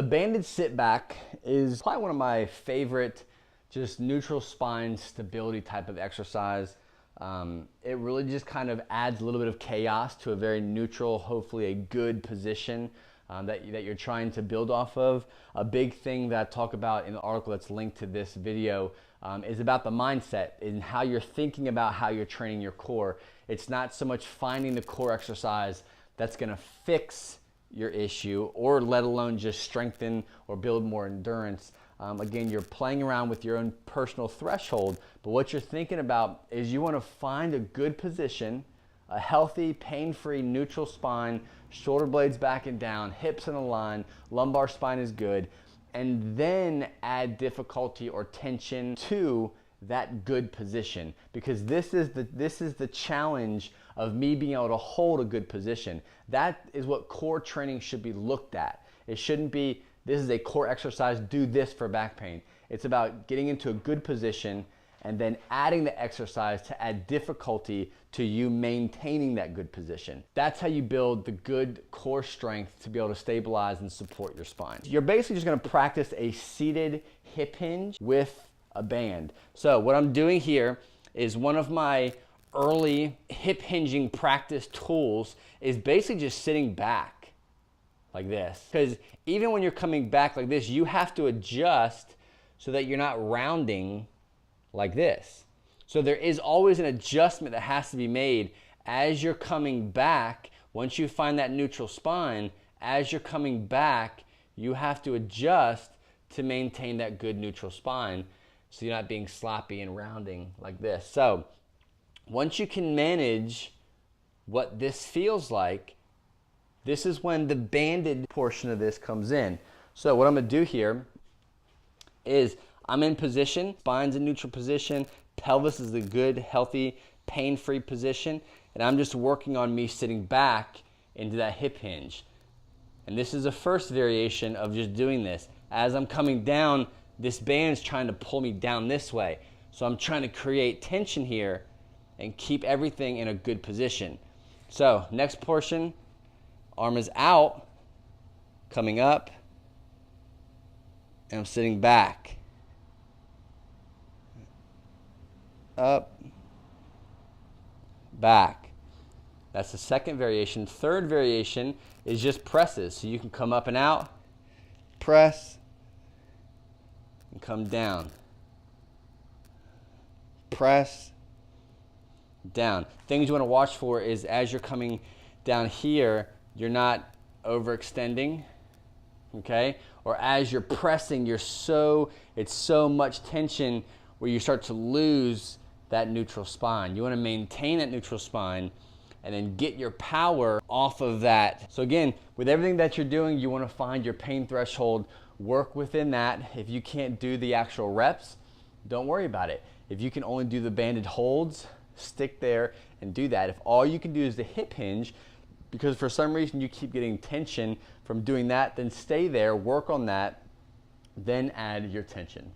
The banded sit back is probably one of my favorite just neutral spine stability type of exercise. It really just kind of adds a little bit of chaos to a very neutral, hopefully a good position that you're trying to build off of. A big thing that I talk about in the article that's linked to this video is about the mindset and how you're thinking about how you're training your core. It's not so much finding the core exercise that's gonna fix your issue or let alone just strengthen or build more endurance. Again, you're playing around with your own personal threshold, but what you're thinking about is you want to find a good position, a healthy, pain-free, neutral spine, shoulder blades back and down, hips in a line, lumbar spine is good, and then add difficulty or tension to that good position, because this is the challenge of me being able to hold a good position. That is what core training should be looked at. It shouldn't be, this is a core exercise, do this for back pain. It's about getting into a good position and then adding the exercise to add difficulty to you maintaining that good position. That's how you build the good core strength to be able to stabilize and support your spine. You're basically just gonna practice a seated hip hinge with a band. So what I'm doing here is one of my early hip hinging practice tools is basically just sitting back like this. Because even when you're coming back like this, you have to adjust so that you're not rounding like this. So there is always an adjustment that has to be made as you're coming back. Once you find that neutral spine, as you're coming back, you have to adjust to maintain that good neutral spine so you're not being sloppy and rounding like this. So once you can manage what this feels like, this is when the banded portion of this comes in. So what I'm gonna do here is I'm in position, spine's in neutral position, pelvis is a good, healthy, pain-free position, and I'm just working on me sitting back into that hip hinge. And this is the first variation of just doing this. As I'm coming down, this band's trying to pull me down this way. So I'm trying to create tension here and keep everything in a good position. So next portion, arm is out, coming up, and I'm sitting back. Up, back. That's the second variation. Third variation is just presses. So you can come up and out, press, and come down. Press, down. Things you want to watch for is as you're coming down here, you're not overextending, okay? Or as you're pressing, it's so much tension where you start to lose that neutral spine. You want to maintain that neutral spine and then get your power off of that. So again, with everything that you're doing, you want to find your pain threshold, work within that. If you can't do the actual reps, don't worry about it. If you can only do the banded holds, stick there and do that. If all you can do is the hip hinge, because for some reason you keep getting tension from doing that, then stay there, work on that, then add your tension.